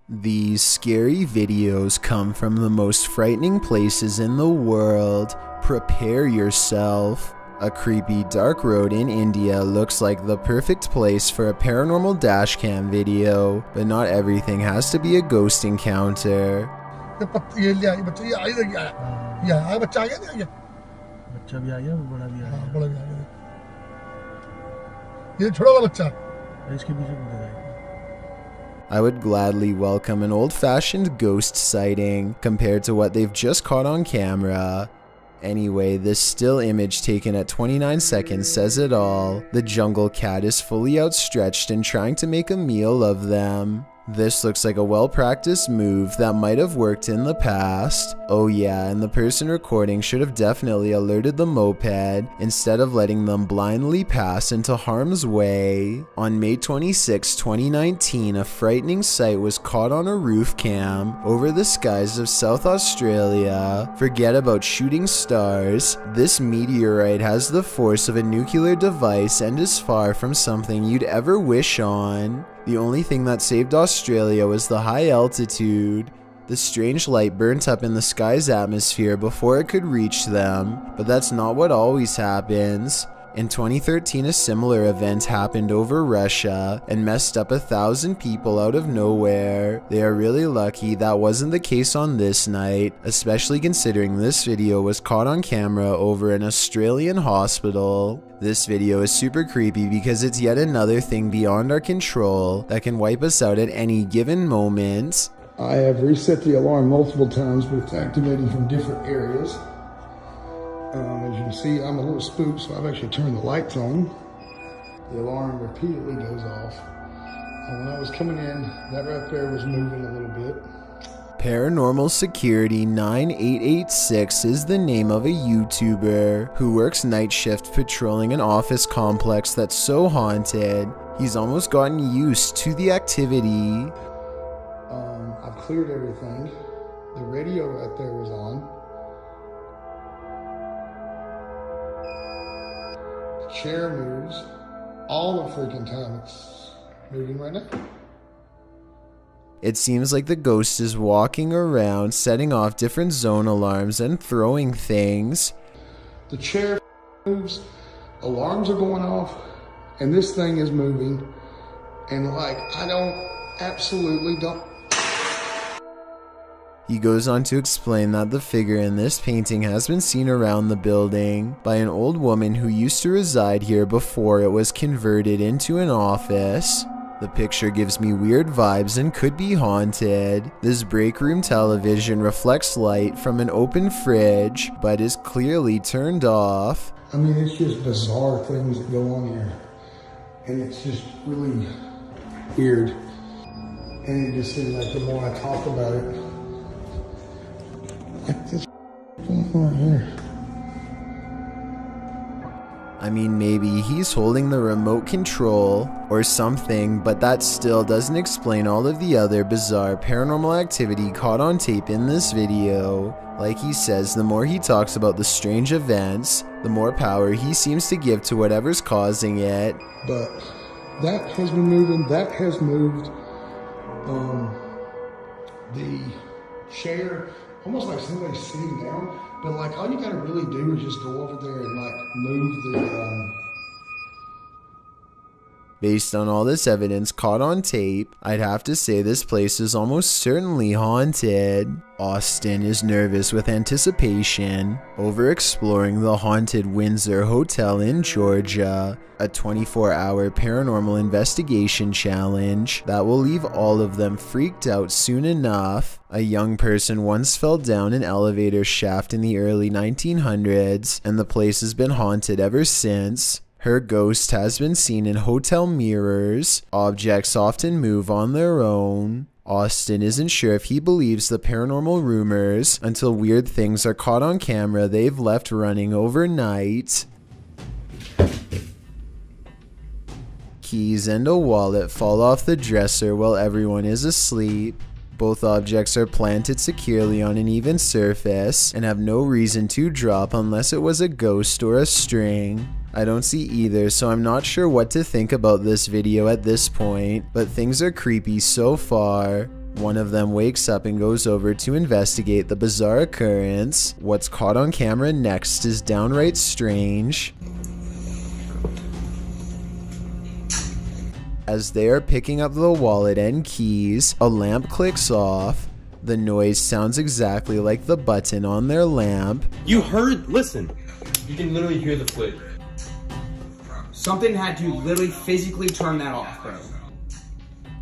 These scary videos come from the most frightening places in the world. Prepare yourself. A creepy dark road in India looks like the perfect place for a paranormal dashcam video, but not everything has to be a ghost encounter. I would gladly welcome an old-fashioned ghost sighting compared to what they've just caught on camera. Anyway, this still image taken at 29 seconds says it all. The jungle cat is fully outstretched and trying to make a meal of them. This looks like a well-practiced move that might have worked in the past. Oh yeah, and the person recording should have definitely alerted the moped instead of letting them blindly pass into harm's way. On May 26, 2019, a frightening sight was caught on a roof cam over the skies of South Australia. Forget about shooting stars. This meteorite has the force of a nuclear device and is far from something you'd ever wish on. The only thing that saved Australia was the high altitude. The strange light burnt up in the sky's atmosphere before it could reach them, but that's not what always happens. In 2013, a similar event happened over Russia and messed up 1,000 people out of nowhere. They are really lucky that wasn't the case on this night, especially considering this video was caught on camera over an Australian hospital. This video is super creepy because it's yet another thing beyond our control that can wipe us out at any given moment. I have reset the alarm multiple times, but it's activating from different areas. As you can see, I'm a little spooked, so I've actually turned the lights on. The alarm repeatedly goes off. When I was coming in, that right there was moving a little bit. Paranormal Security 9886 is the name of a YouTuber who works night shift patrolling an office complex that's so haunted, he's almost gotten used to the activity. I've cleared everything. The radio right there was on. The chair moves all the freaking time. It's moving right now. It seems like the ghost is walking around, setting off different zone alarms and throwing things. The chair moves, alarms are going off, and this thing is moving. And like, absolutely don't. He goes on to explain that the figure in this painting has been seen around the building by an old woman who used to reside here before it was converted into an office. The picture gives me weird vibes and could be haunted. This break room television reflects light from an open fridge, but is clearly turned off. I mean, it's just bizarre things that go on here. And it's just really weird. And it just seems like the more I talk about it, like this going on here. I mean, maybe he's holding the remote control or something, but that still doesn't explain all of the other bizarre paranormal activity caught on tape in this video. Like he says, the more he talks about the strange events, the more power he seems to give to whatever's causing it. But that has been moving, that has moved. The chair, almost like somebody's sitting down, but like all you gotta really do is just go over there and like move the Based on all this evidence caught on tape, I'd have to say this place is almost certainly haunted. Austin is nervous with anticipation over exploring the haunted Windsor Hotel in Georgia, a 24-hour paranormal investigation challenge that will leave all of them freaked out soon enough. A young person once fell down an elevator shaft in the early 1900s, and the place has been haunted ever since. Her ghost has been seen in hotel mirrors. Objects often move on their own. Austin isn't sure if he believes the paranormal rumors until weird things are caught on camera they've left running overnight. Keys and a wallet fall off the dresser while everyone is asleep. Both objects are planted securely on an even surface and have no reason to drop unless it was a ghost or a string. I don't see either, so I'm not sure what to think about this video at this point, but things are creepy so far. One of them wakes up and goes over to investigate the bizarre occurrence. What's caught on camera next is downright strange. As they are picking up the wallet and keys, a lamp clicks off. The noise sounds exactly like the button on their lamp. You heard? Listen. You can literally hear the flip. Something had to literally physically turn that off, bro.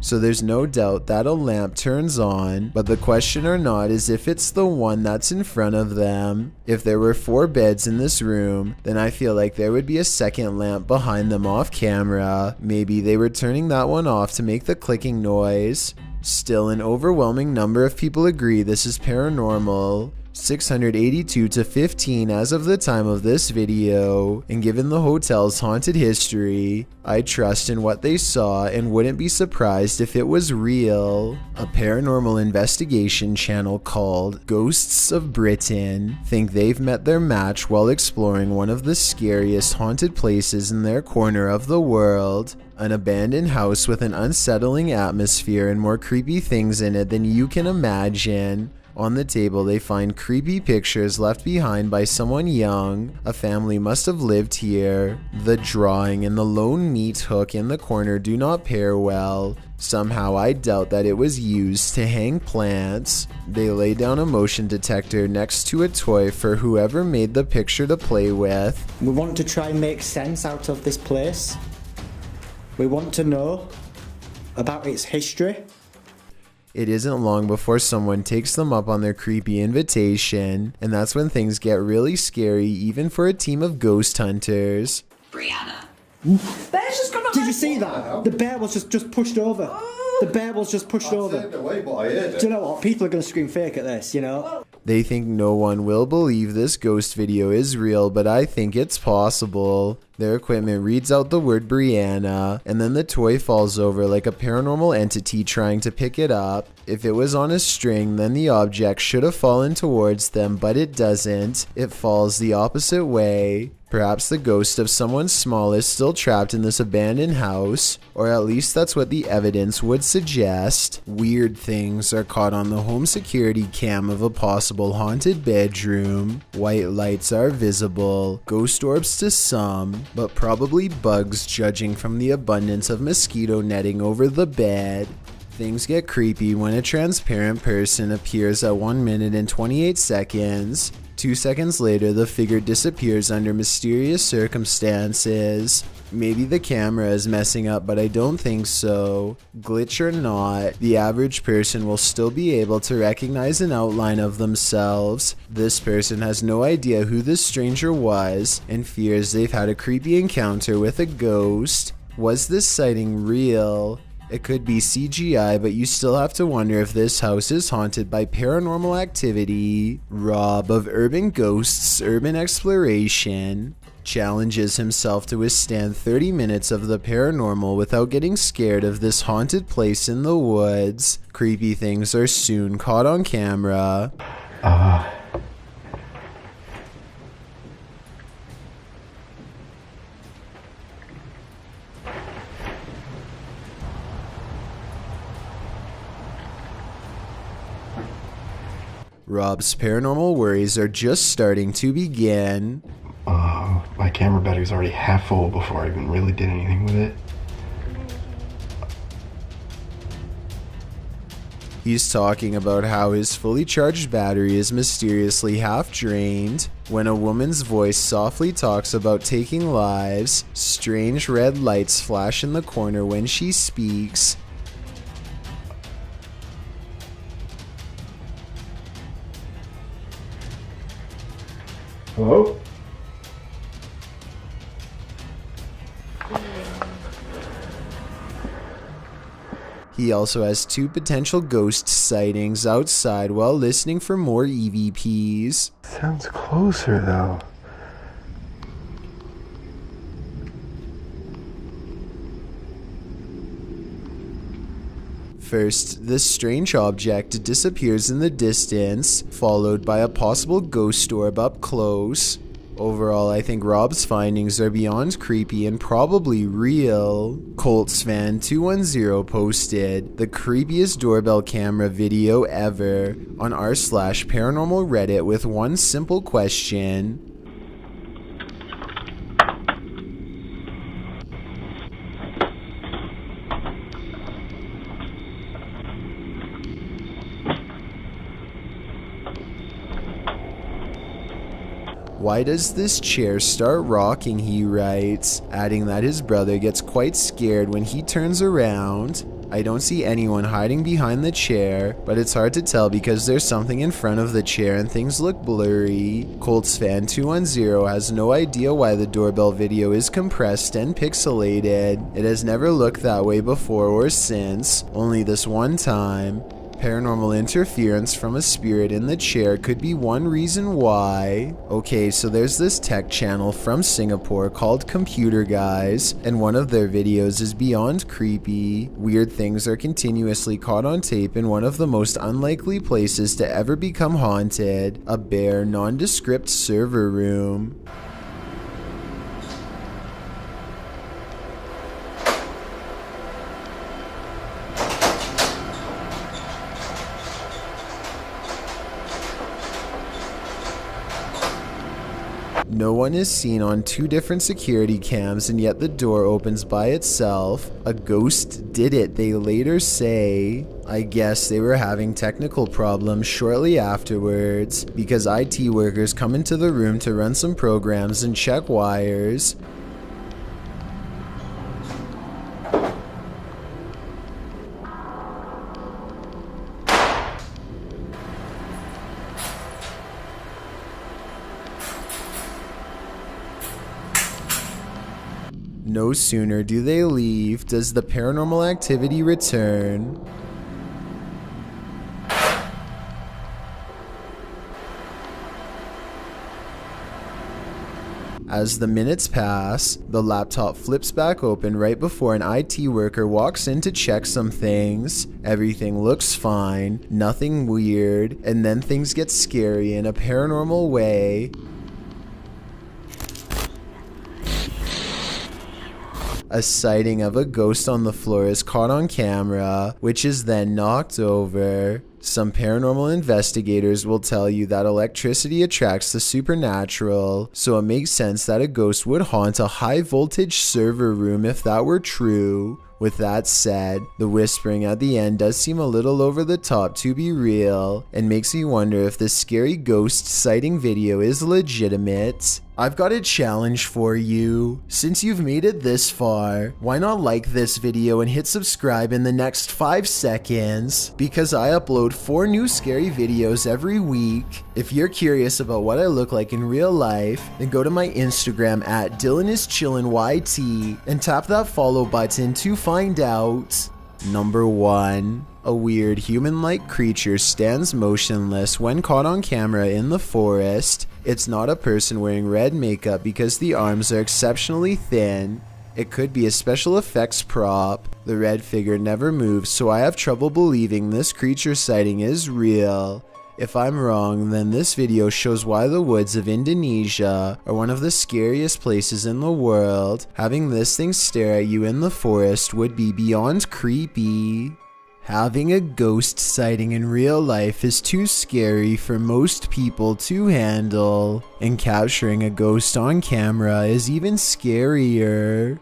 So there's no doubt that a lamp turns on, but the question or not is if it's the one that's in front of them. If there were 4 beds in this room, then I feel like there would be a second lamp behind them off camera. Maybe they were turning that one off to make the clicking noise. Still, an overwhelming number of people agree this is paranormal. 682 to 15 as of the time of this video, and given the hotel's haunted history, I trust in what they saw and wouldn't be surprised if it was real. A paranormal investigation channel called Ghosts of Britain think they've met their match while exploring one of the scariest haunted places in their corner of the world. An abandoned house with an unsettling atmosphere and more creepy things in it than you can imagine. On the table, they find creepy pictures left behind by someone young. A family must have lived here. The drawing and the lone meat hook in the corner do not pair well. Somehow I doubt that it was used to hang plants. They lay down a motion detector next to a toy for whoever made the picture to play with. We want to try and make sense out of this place. We want to know about its history. It isn't long before someone takes them up on their creepy invitation, and that's when things get really scary even for a team of ghost hunters. Brianna. Bear's just gonna. Did you see that? The bear was just pushed over. The bear was just pushed over. Do you know what? People are going to scream fake at this, you know? They think no one will believe this ghost video is real, but I think it's possible. Their equipment reads out the word Brianna, and then the toy falls over like a paranormal entity trying to pick it up. If it was on a string, then the object should have fallen towards them, but it doesn't. It falls the opposite way. Perhaps the ghost of someone small is still trapped in this abandoned house, or at least that's what the evidence would suggest. Weird things are caught on the home security cam of a possible haunted bedroom. White lights are visible, ghost orbs to some, but probably bugs judging from the abundance of mosquito netting over the bed. Things get creepy when a transparent person appears at 1 minute and 28 seconds. 2 seconds later, the figure disappears under mysterious circumstances. Maybe the camera is messing up, but I don't think so. Glitch or not, the average person will still be able to recognize an outline of themselves. This person has no idea who this stranger was and fears they've had a creepy encounter with a ghost. Was this sighting real? It could be CGI, but you still have to wonder if this house is haunted by paranormal activity. Rob of Urban Ghosts Urban Exploration challenges himself to withstand 30 minutes of the paranormal without getting scared of this haunted place in the woods. Creepy things are soon caught on camera. Rob's paranormal worries are just starting to begin. My camera battery was already half full before I even really did anything with it. He's talking about how his fully charged battery is mysteriously half drained. When a woman's voice softly talks about taking lives, strange red lights flash in the corner when she speaks. Hello? He also has 2 potential ghost sightings outside while listening for more EVPs. Sounds closer though. First, this strange object disappears in the distance, followed by a possible ghost orb up close. Overall, I think Rob's findings are beyond creepy and probably real. ColtsFan210 posted the creepiest doorbell camera video ever on r/paranormal Reddit with one simple question. Why does this chair start rocking, he writes, adding that his brother gets quite scared when he turns around. I don't see anyone hiding behind the chair, but it's hard to tell because there's something in front of the chair and things look blurry. ColtsFan210 has no idea why the doorbell video is compressed and pixelated. It has never looked that way before or since, only this one time. Paranormal interference from a spirit in the chair could be one reason why. Okay, so there's this tech channel from Singapore called Computer Guys, and one of their videos is beyond creepy. Weird things are continuously caught on tape in one of the most unlikely places to ever become haunted, a bare, nondescript server room. No one is seen on 2 different security cams, and yet the door opens by itself. A ghost did it, they later say. I guess they were having technical problems shortly afterwards, because IT workers come into the room to run some programs and check wires. No sooner do they leave does the paranormal activity return. As the minutes pass, the laptop flips back open right before an IT worker walks in to check some things. Everything looks fine, nothing weird, and then things get scary in a paranormal way. A sighting of a ghost on the floor is caught on camera, which is then knocked over. Some paranormal investigators will tell you that electricity attracts the supernatural, so it makes sense that a ghost would haunt a high voltage server room if that were true. With that said, the whispering at the end does seem a little over the top to be real, and makes me wonder if this scary ghost sighting video is legitimate. I've got a challenge for you. Since you've made it this far, why not like this video and hit subscribe in the next 5 seconds? Because I upload 4 new scary videos every week. If you're curious about what I look like in real life, then go to my Instagram at DylanIsChillinYT and tap that follow button to find out. Number 1. A weird human-like creature stands motionless when caught on camera in the forest. It's not a person wearing red makeup because the arms are exceptionally thin. It could be a special effects prop. The red figure never moves, so I have trouble believing this creature sighting is real. If I'm wrong, then this video shows why the woods of Indonesia are one of the scariest places in the world. Having this thing stare at you in the forest would be beyond creepy. Having a ghost sighting in real life is too scary for most people to handle, and capturing a ghost on camera is even scarier.